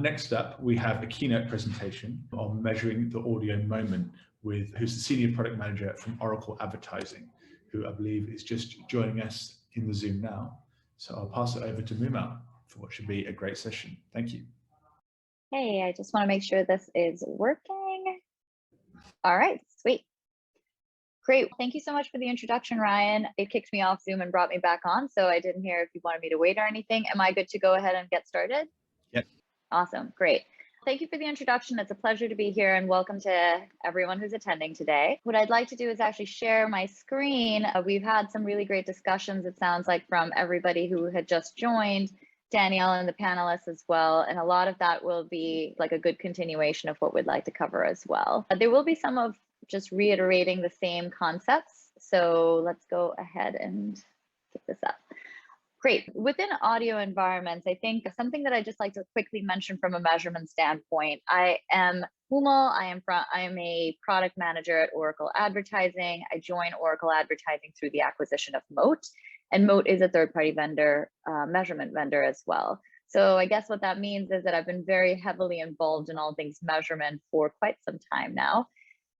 Next up, we have a keynote presentation on measuring the audio moment with who's the Senior Product Manager from Oracle Advertising, who I believe is just joining us in the Zoom now. So I'll pass it over to Moomal for what should be a great session. Thank you. Hey, I just want to make sure this is working. All right, sweet. Great. Thank you so much for the introduction, Ryan. It kicked me off Zoom and brought me back on, so I didn't hear if you wanted me to wait or anything. Am I good to go ahead and get started? Yep. Awesome. Great. Thank you for the introduction. It's a pleasure to be here, and welcome to everyone who's attending today. What I'd like to do is actually share my screen. We've had some really great discussions, it sounds like, from everybody who had just joined, Danielle and the panelists as well. And a lot of that will be like a good continuation of what we'd like to cover as well. There will be some of just reiterating the same concepts. So let's go ahead and pick this up. Great. Within audio environments, I think something that I just like to quickly mention from a measurement standpoint, I am Moomal. I am a product manager at Oracle Advertising. I joined Oracle Advertising through the acquisition of Moat, and Moat is a third-party vendor, measurement vendor as well. So I guess what that means is that I've been very heavily involved in all things measurement for quite some time now.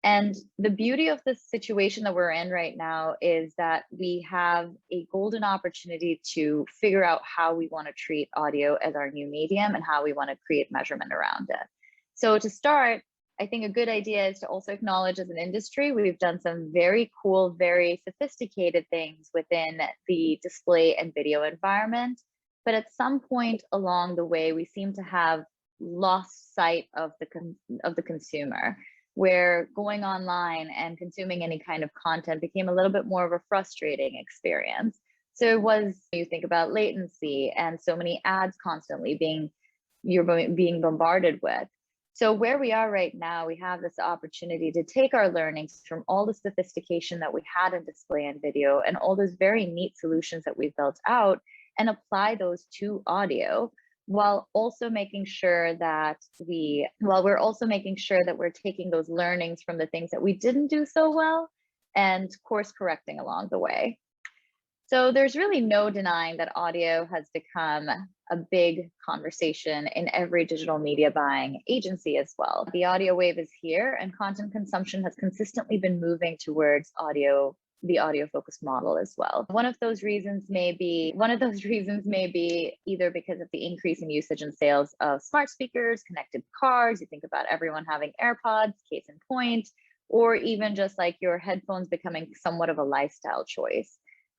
And the beauty of the situation that we're in right now is that we have a golden opportunity to figure out how we want to treat audio as our new medium and how we want to create measurement around it. So to start, I think a good idea is to also acknowledge as an industry, we've done some very cool, very sophisticated things within the display and video environment. But at some point along the way, we seem to have lost sight of the consumer, where going online and consuming any kind of content became a little bit more of a frustrating experience. So it was, you think about latency and so many ads constantly being bombarded with. So where we are right now, we have this opportunity to take our learnings from all the sophistication that we had in display and video and all those very neat solutions that we've built out and apply those to audio, while also making sure that we're taking those learnings from the things that we didn't do so well and course correcting along the way. So there's really no denying that audio has become a big conversation in every digital media buying agency as well. The audio wave is here, and content consumption has consistently been moving towards the audio focused model as well. One of those reasons may be either because of the increase in usage and sales of smart speakers, connected cars. You think about everyone having AirPods, case in point, or even just like your headphones becoming somewhat of a lifestyle choice.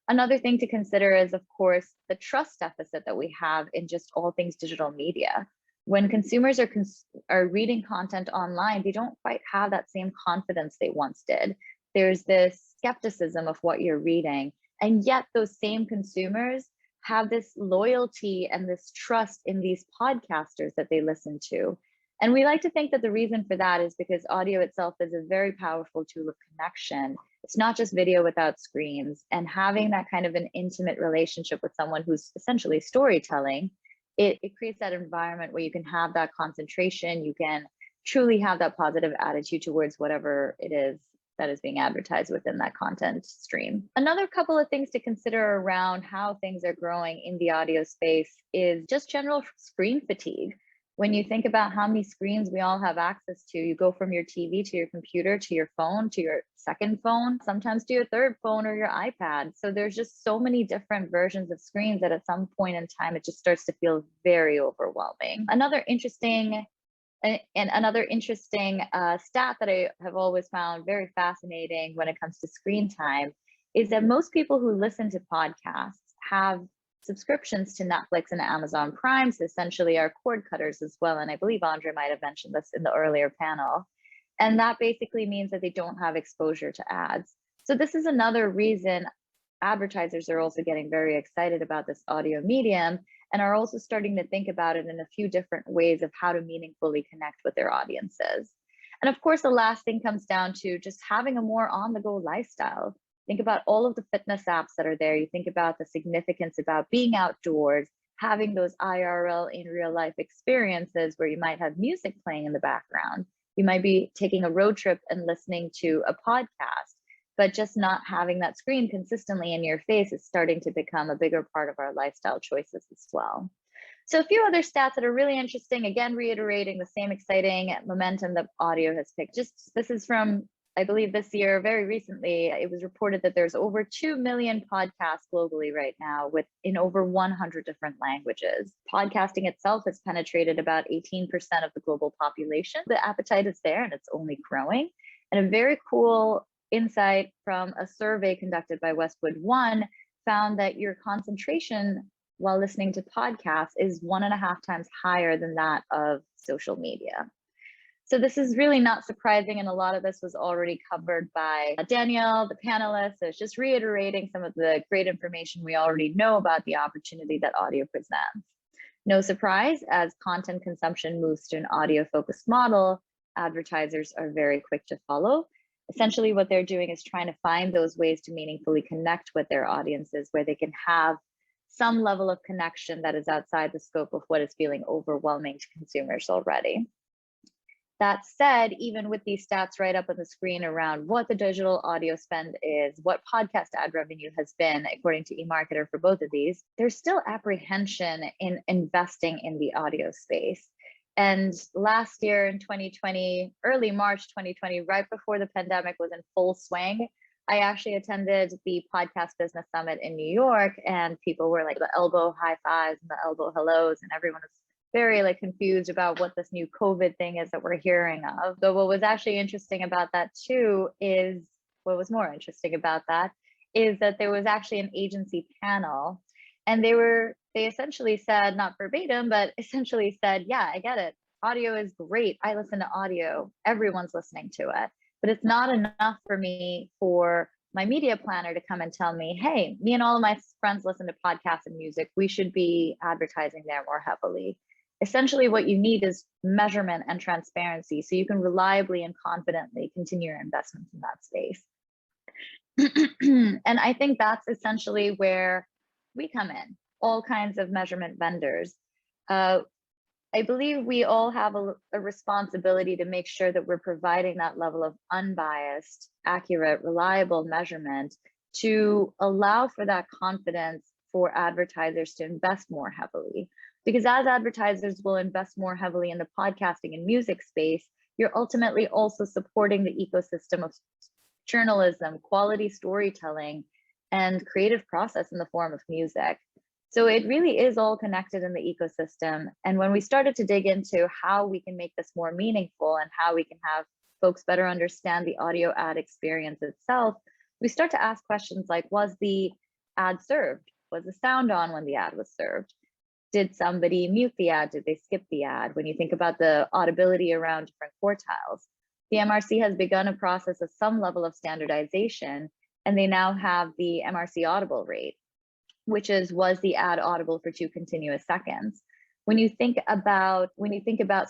Another thing to consider is, of course, the trust deficit that we have in just all things digital media. When consumers are reading content online, they don't quite have that same confidence they once did. There's this skepticism of what you're reading, and yet those same consumers have this loyalty and this trust in these podcasters that they listen to. And we like to think that the reason for that is because audio itself is a very powerful tool of connection. It's not just video without screens, and having that kind of an intimate relationship with someone who's essentially storytelling, it creates that environment where you can have that concentration, you can truly have that positive attitude towards whatever it is that is being advertised within that content stream. Another couple of things to consider around how things are growing in the audio space is just general screen fatigue. When you think about how many screens we all have access to, you go from your TV to your computer to your phone to your second phone, sometimes to your third phone or your iPad. So there's just so many different versions of screens that at some point in time, it just starts to feel very overwhelming. Another interesting stat that I have always found very fascinating when it comes to screen time is that most people who listen to podcasts have subscriptions to Netflix and Amazon Prime, so essentially are cord cutters as well. And I believe Andre might have mentioned this in the earlier panel. And that basically means that they don't have exposure to ads. So this is another reason advertisers are also getting very excited about this audio medium and are also starting to think about it in a few different ways of how to meaningfully connect with their audiences. And of course, the last thing comes down to just having a more on-the-go lifestyle. Think about all of the fitness apps that are there. You think about the significance about being outdoors, having those IRL in real life experiences where you might have music playing in the background. You might be taking a road trip and listening to a podcast, but just not having that screen consistently in your face is starting to become a bigger part of our lifestyle choices as well. So a few other stats that are really interesting, again, reiterating the same exciting momentum that audio has picked. This is from, I believe this year, very recently, it was reported that there's over 2 million podcasts globally right now in over 100 different languages. Podcasting itself has penetrated about 18% of the global population. The appetite is there and it's only growing. And a very cool insight from a survey conducted by Westwood One found that your concentration while listening to podcasts is 1.5 times higher than that of social media. So this is really not surprising, and a lot of this was already covered by Danielle, the panelists. So it's just reiterating some of the great information we already know about the opportunity that audio presents. No surprise, as content consumption moves to an audio-focused model, advertisers are very quick to follow. Essentially, what they're doing is trying to find those ways to meaningfully connect with their audiences where they can have some level of connection that is outside the scope of what is feeling overwhelming to consumers already. That said, even with these stats right up on the screen around what the digital audio spend is, what podcast ad revenue has been, according to eMarketer for both of these, there's still apprehension in investing in the audio space. And last year in 2020, early March 2020, right before the pandemic was in full swing, I actually attended the Podcast Business Summit in New York, and people were like the elbow high fives and the elbow hellos, and everyone was very confused about what this new COVID thing is that we're hearing of. So what was actually interesting about that too is, what was more interesting about that is that there was actually an agency panel, and they essentially said, not verbatim, but essentially said, yeah, I get it. Audio is great. I listen to audio. Everyone's listening to it. But it's not enough for me for my media planner to come and tell me, hey, me and all of my friends listen to podcasts and music. We should be advertising there more heavily. Essentially, what you need is measurement and transparency so you can reliably and confidently continue your investments in that space. And I think that's essentially where we come in, all kinds of measurement vendors. I believe we all have a responsibility to make sure that we're providing that level of unbiased, accurate, reliable measurement to allow for that confidence for advertisers to invest more heavily. Because as advertisers will invest more heavily in the podcasting and music space, you're ultimately also supporting the ecosystem of journalism, quality storytelling, and creative process in the form of music. So it really is all connected in the ecosystem. And when we started to dig into how we can make this more meaningful and how we can have folks better understand the audio ad experience itself, we start to ask questions like, was the ad served? Was the sound on when the ad was served? Did somebody mute the ad? Did they skip the ad? When you think about the audibility around different quartiles, the MRC has begun a process of some level of standardization, and they now have the MRC audible rate, which is, was the ad audible for 2 continuous seconds? When you think about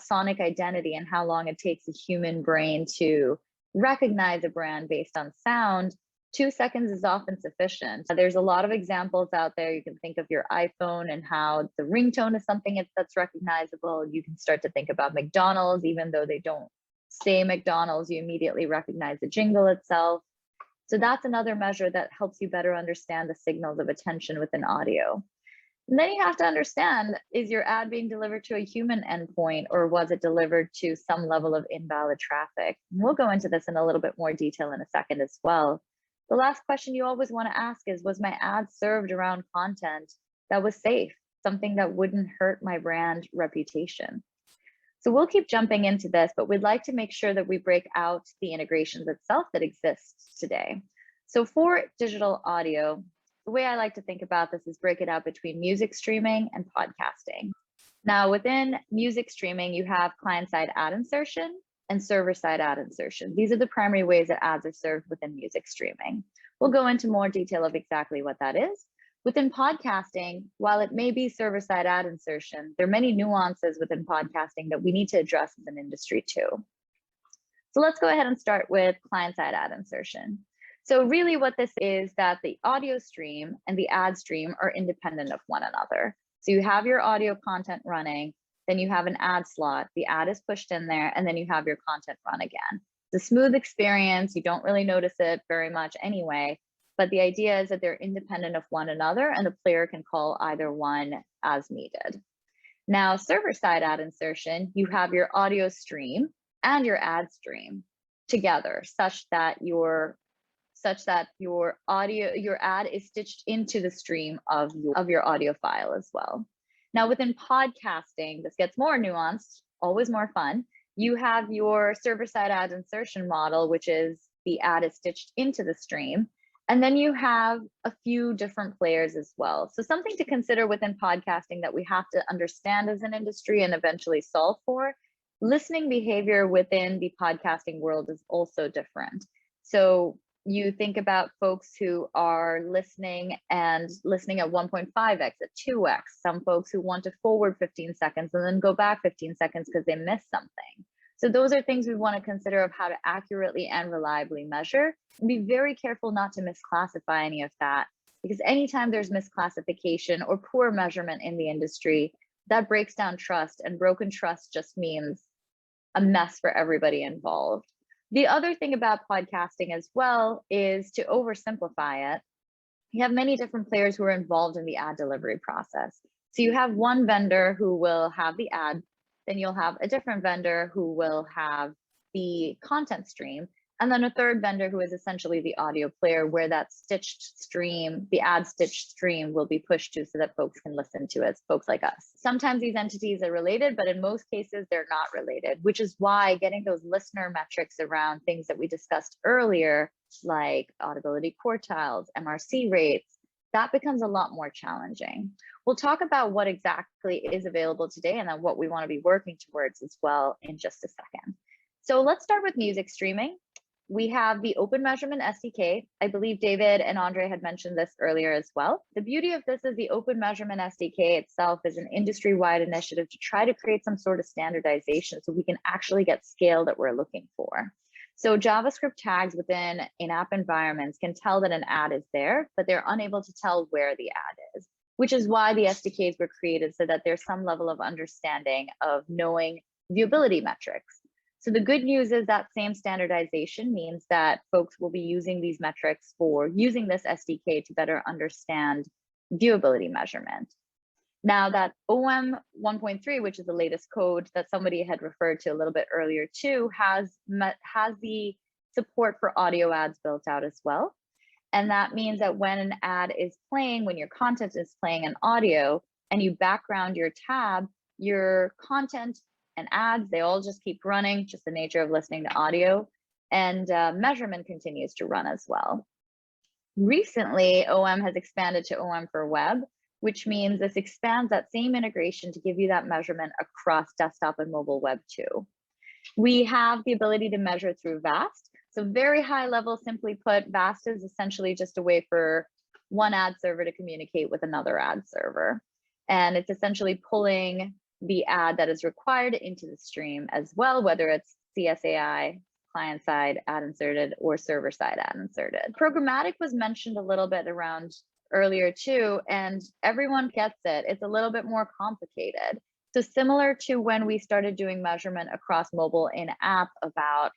sonic identity and how long it takes a human brain to recognize a brand based on sound, 2 seconds is often sufficient. There's a lot of examples out there. You can think of your iPhone and how the ringtone is something that's recognizable. You can start to think about McDonald's, even though they don't say McDonald's, you immediately recognize the jingle itself. So that's another measure that helps you better understand the signals of attention within audio. And then you have to understand, is your ad being delivered to a human endpoint, or was it delivered to some level of invalid traffic? And we'll go into this in a little bit more detail in a second as well. The last question you always want to ask is, was my ad served around content that was safe, something that wouldn't hurt my brand reputation? So we'll keep jumping into this, but we'd like to make sure that we break out the integrations itself that exists today. So for digital audio, the way I like to think about this is break it out between music streaming and podcasting. Now within music streaming, you have client-side ad insertion and server-side ad insertion. These are the primary ways that ads are served within music streaming. We'll go into more detail of exactly what that is. Within podcasting, while it may be server-side ad insertion, there are many nuances within podcasting that we need to address as an industry too. So let's go ahead and start with client-side ad insertion. So really what this is that the audio stream and the ad stream are independent of one another. So you have your audio content running, then you have an ad slot, the ad is pushed in there, and then you have your content run again. It's a smooth experience. You don't really notice it very much anyway. But the idea is that they're independent of one another and the player can call either one as needed. Now, server-side ad insertion, you have your audio stream and your ad stream together such that your ad is stitched into the stream of your audio file as well. Now, within podcasting, this gets more nuanced, always more fun. You have your server-side ad insertion model, which is the ad is stitched into the stream. And then you have a few different players as well. So something to consider within podcasting that we have to understand as an industry and eventually solve for, listening behavior within the podcasting world is also different. So you think about folks who are listening at 1.5x, at 2x, some folks who want to forward 15 seconds and then go back 15 seconds because they missed something. So those are things we want to consider of how to accurately and reliably measure, and be very careful not to misclassify any of that, because anytime there's misclassification or poor measurement in the industry, that breaks down trust, and broken trust just means a mess for everybody involved. The other thing about podcasting as well is, to oversimplify it, you have many different players who are involved in the ad delivery process. So you have one vendor who will have the ad, then you'll have a different vendor who will have the content stream, and then a third vendor who is essentially the audio player, where that stitched stream, the ad stitched stream, will be pushed to so that folks can listen to it, folks like us. Sometimes these entities are related, but in most cases they're not related, which is why getting those listener metrics around things that we discussed earlier, like audibility quartiles, MRC rates, that becomes a lot more challenging. We'll talk about what exactly is available today and then what we want to be working towards as well in just a second. So let's start with music streaming. We have the Open Measurement SDK. I believe David and Andre had mentioned this earlier as well. The beauty of this is the Open Measurement SDK itself is an industry-wide initiative to try to create some sort of standardization so we can actually get scale that we're looking for. So JavaScript tags within in-app environments can tell that an ad is there, but they're unable to tell where the ad is, which is why the SDKs were created, so that there's some level of understanding of knowing viewability metrics. So the good news is that same standardization means that folks will be using these metrics for using this SDK to better understand viewability measurement. Now that OM 1.3, which is the latest code that somebody had referred to a little bit earlier too, has the support for audio ads built out as well. And that means that when an ad is playing, when your content is playing in audio and you background your tab, your content and ads, they all just keep running, just the nature of listening to audio, and measurement continues to run as well. Recently, OM has expanded to OM for web, which means this expands that same integration to give you that measurement across desktop and mobile web too. We have the ability to measure through VAST. So very high level, simply put, VAST is essentially just a way for one ad server to communicate with another ad server. And it's essentially pulling the ad that is required into the stream as well, whether it's CSAI, client-side ad inserted, or server-side ad inserted. Programmatic was mentioned a little bit around earlier too, and everyone gets it. It's a little bit more complicated. So similar to when we started doing measurement across mobile in-app about,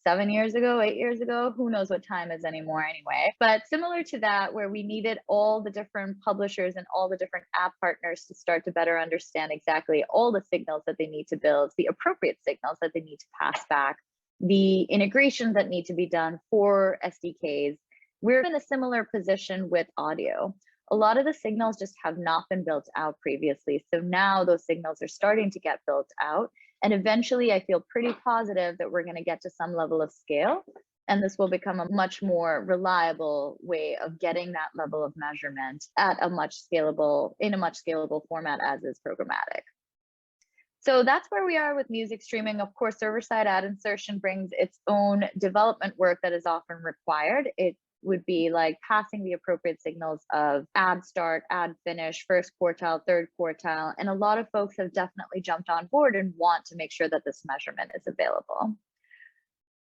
7 years ago, 8 years ago, who knows what time is anymore anyway. But similar to that, where we needed all the different publishers and all the different app partners to start to better understand exactly all the signals that they need to build, the appropriate signals that they need to pass back, the integrations that need to be done for SDKs. We're in a similar position with audio. A lot of the signals just have not been built out previously. So now those signals are starting to get built out. And eventually I feel pretty positive that we're going to get to some level of scale. And this will become a much more reliable way of getting that level of measurement at a much scalable, in a much scalable format as is programmatic. So that's where we are with music streaming. Of course, server-side ad insertion brings its own development work that is often required. It would be like passing the appropriate signals of ad start, ad finish, first quartile, third quartile. And a lot of folks have definitely jumped on board and want to make sure that this measurement is available.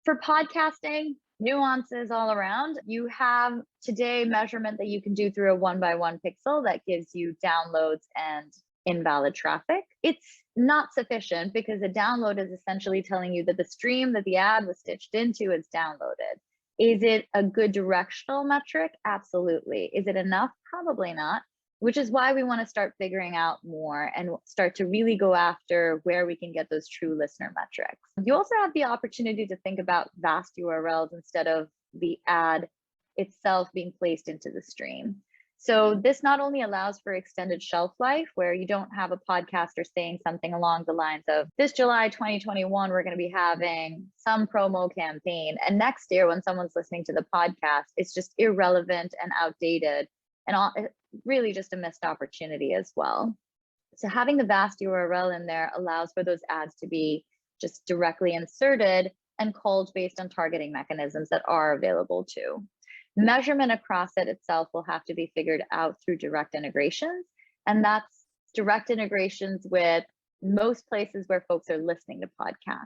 For podcasting, nuances all around. You have today measurement that you can do through a 1x1 pixel that gives you downloads and invalid traffic. It's not sufficient because a download is essentially telling you that the stream that the ad was stitched into is downloaded. Is it a good directional metric? Absolutely. Is it enough? Probably not. which is why we want to start figuring out more and start to really go after where we can get those true listener metrics. You also have the opportunity to think about vast URLs instead of the ad itself being placed into the stream. So this not only allows for extended shelf life, where you don't have a podcaster saying something along the lines of, this July 2021, we're going to be having some promo campaign. And next year, when someone's listening to the podcast, it's just irrelevant and outdated and really just a missed opportunity as well. So having the vast URL in there allows for those ads to be just directly inserted and called based on targeting mechanisms that are available too. Measurement across it itself will have to be figured out through direct integrations. And that's direct integrations with most places where folks are listening to podcasts.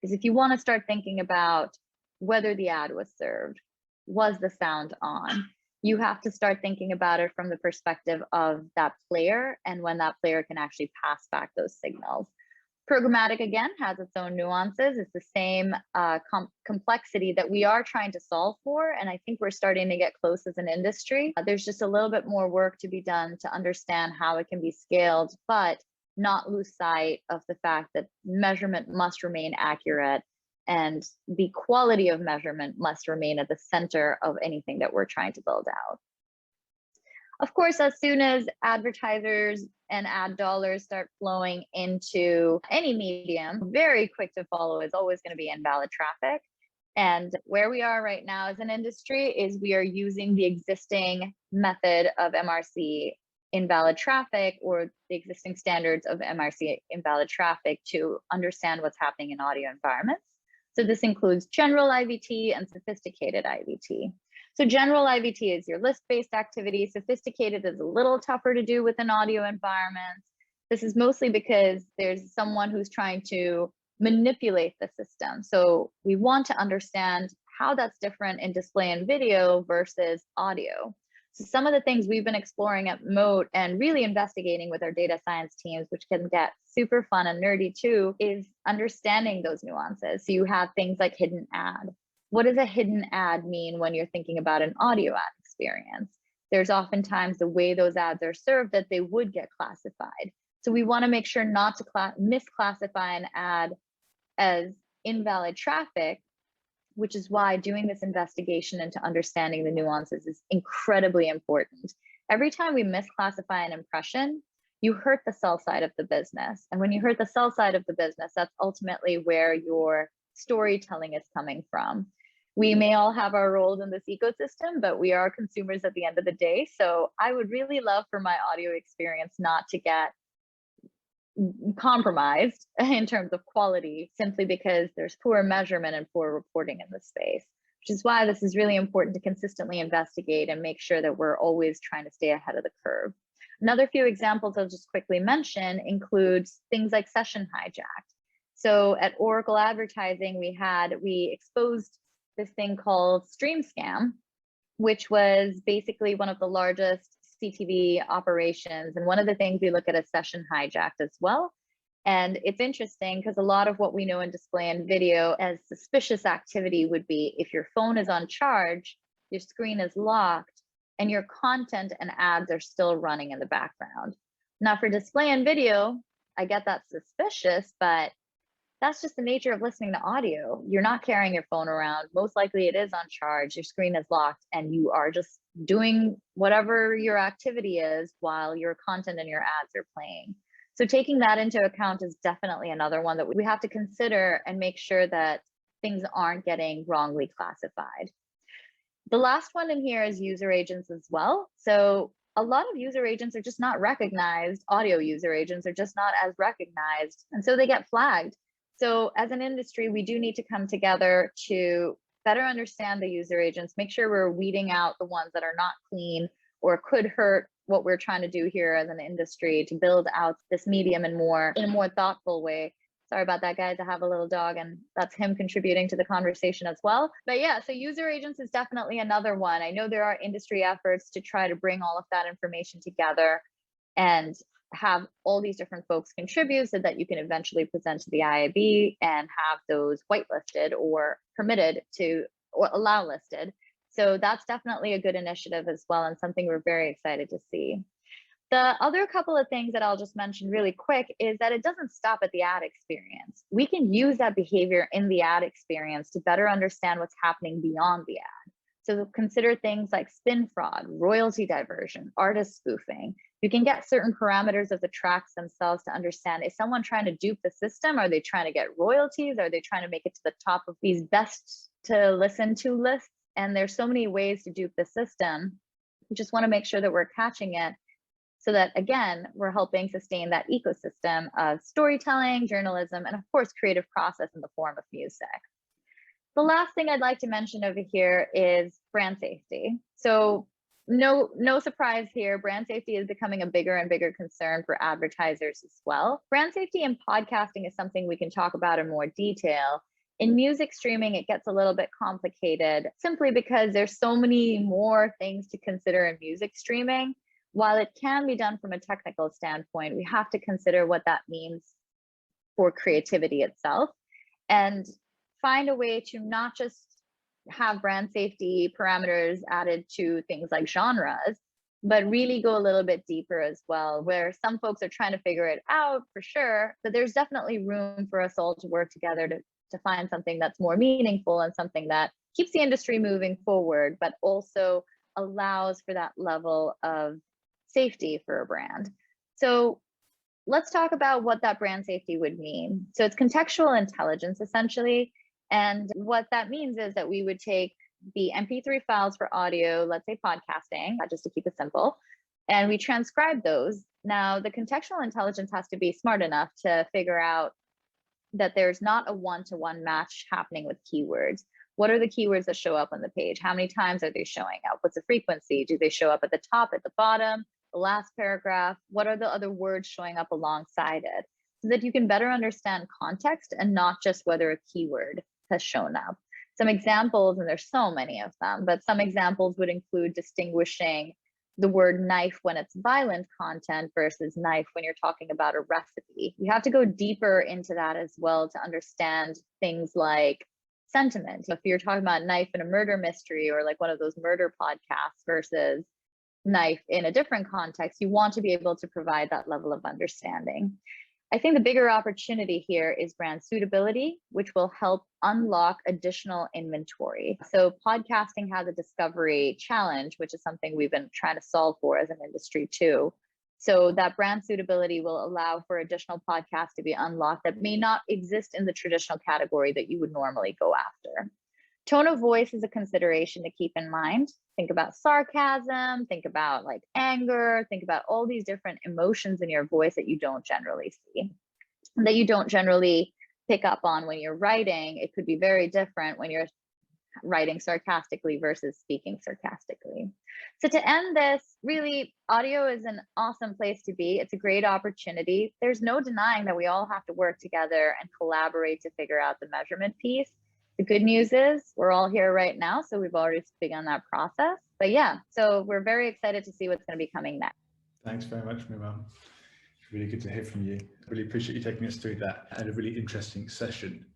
Because if you want to start thinking about whether the ad was served, was the sound on, you have to start thinking about it from the perspective of that player and when that player can actually pass back those signals. Programmatic, again, has its own nuances. It's the same complexity that we are trying to solve for. And I think we're starting to get close as an industry. There's just a little bit more work to be done to understand how it can be scaled, but not lose sight of the fact that measurement must remain accurate and the quality of measurement must remain at the center of anything that we're trying to build out. Of course, as soon as advertisers and ad dollars start flowing into any medium, very quick to follow is always going to be invalid traffic. And where we are right now as an industry is we are using the existing method of MRC invalid traffic, or the existing standards of MRC invalid traffic, to understand what's happening in audio environments. So this includes general IVT and sophisticated IVT. So general IVT is your list-based activity. Sophisticated is a little tougher to do within audio environments. This is mostly because there's someone who's trying to manipulate the system. So we want to understand how that's different in display and video versus audio. So some of the things we've been exploring at Moat and really investigating with our data science teams, which can get super fun and nerdy too, is understanding those nuances. So you have things like hidden ad. What does a hidden ad mean when you're thinking about an audio ad experience? There's oftentimes the way those ads are served that they would get classified. So we want to make sure not to misclassify an ad as invalid traffic, which is why doing this investigation into understanding the nuances is incredibly important. Every time we misclassify an impression, you hurt the sell side of the business. And when you hurt the sell side of the business, that's ultimately where your storytelling is coming from. We may all have our roles in this ecosystem, but we are consumers at the end of the day. So I would really love for my audio experience not to get compromised in terms of quality, simply because there's poor measurement and poor reporting in this space, which is why this is really important to consistently investigate and make sure that we're always trying to stay ahead of the curve. Another few examples I'll just quickly mention includes things like session hijacked. So at Oracle Advertising, we exposed this thing called Stream Scam, which was basically one of the largest CTV operations. And one of the things we look at is session hijacked as well. And it's interesting because a lot of what we know in display and video as suspicious activity would be if your phone is on charge, your screen is locked, and your content and ads are still running in the background. Now for display and video, I get that's suspicious, but that's just the nature of listening to audio. You're not carrying your phone around. Most likely it is on charge, your screen is locked, and you are just doing whatever your activity is while your content and your ads are playing. So taking that into account is definitely another one that we have to consider and make sure that things aren't getting wrongly classified. The last one in here is user agents as well. So a lot of user agents are just not recognized. Audio user agents are just not as recognized, and so they get flagged. So as an industry, we do need to come together to better understand the user agents, make sure we're weeding out the ones that are not clean or could hurt what we're trying to do here as an industry to build out this medium in a more thoughtful way. Sorry about that, guys. I have a little dog and that's him contributing to the conversation as well. But yeah, so user agents is definitely another one. I know there are industry efforts to try to bring all of that information together and have all these different folks contribute so that you can eventually present to the IAB and have those whitelisted or permitted to or allow listed. So that's definitely a good initiative as well, and something we're very excited to see. The other couple of things that I'll just mention really quick is that it doesn't stop at the ad experience. We can use that behavior in the ad experience to better understand what's happening beyond the ad. So consider things like spin fraud, royalty diversion, artist spoofing. You can get certain parameters of the tracks themselves to understand, is someone trying to dupe the system? Are they trying to get royalties? Are they trying to make it to the top of these best to listen to lists? And there's so many ways to dupe the system. We just want to make sure that we're catching it so that, again, we're helping sustain that ecosystem of storytelling, journalism, and of course, creative process in the form of music. The last thing I'd like to mention over here is brand safety. So no surprise here, brand safety is becoming a bigger and bigger concern for advertisers as well. Brand safety in podcasting is something we can talk about in more detail. In music streaming, it gets a little bit complicated simply because there's so many more things to consider in music streaming. While it can be done from a technical standpoint, we have to consider what that means for creativity itself and find a way to not just have brand safety parameters added to things like genres, but really go a little bit deeper as well, where some folks are trying to figure it out for sure, but there's definitely room for us all to work together to find something that's more meaningful and something that keeps the industry moving forward, but also allows for that level of safety for a brand. So let's talk about what that brand safety would mean. So it's contextual intelligence, essentially. And what that means is that we would take the MP3 files for audio, let's say podcasting, just to keep it simple, and we transcribe those. Now, the contextual intelligence has to be smart enough to figure out that there's not a one-to-one match happening with keywords. What are the keywords that show up on the page? How many times are they showing up? What's the frequency? Do they show up at the top, at the bottom, the last paragraph? What are the other words showing up alongside it? So that you can better understand context and not just whether a keyword has shown up. Some examples, and there's so many of them, but some examples would include distinguishing the word knife when it's violent content versus knife when you're talking about a recipe. You have to go deeper into that as well to understand things like sentiment. If you're talking about knife in a murder mystery or like one of those murder podcasts versus knife in a different context, you want to be able to provide that level of understanding. I think the bigger opportunity here is brand suitability, which will help unlock additional inventory. So podcasting has a discovery challenge, which is something we've been trying to solve for as an industry too. So that brand suitability will allow for additional podcasts to be unlocked that may not exist in the traditional category that you would normally go after. Tone of voice is a consideration to keep in mind. Think about sarcasm, think about like anger, think about all these different emotions in your voice that you don't generally see, that you don't generally pick up on when you're writing. It could be very different when you're writing sarcastically versus speaking sarcastically. So to end this, really, audio is an awesome place to be. It's a great opportunity. There's no denying that we all have to work together and collaborate to figure out the measurement piece. The good news is we're all here right now, so we've already begun that process. But yeah, so we're very excited to see what's going to be coming next. Thanks very much, Moomal. It's really good to hear from you. Really appreciate you taking us through that and a really interesting session.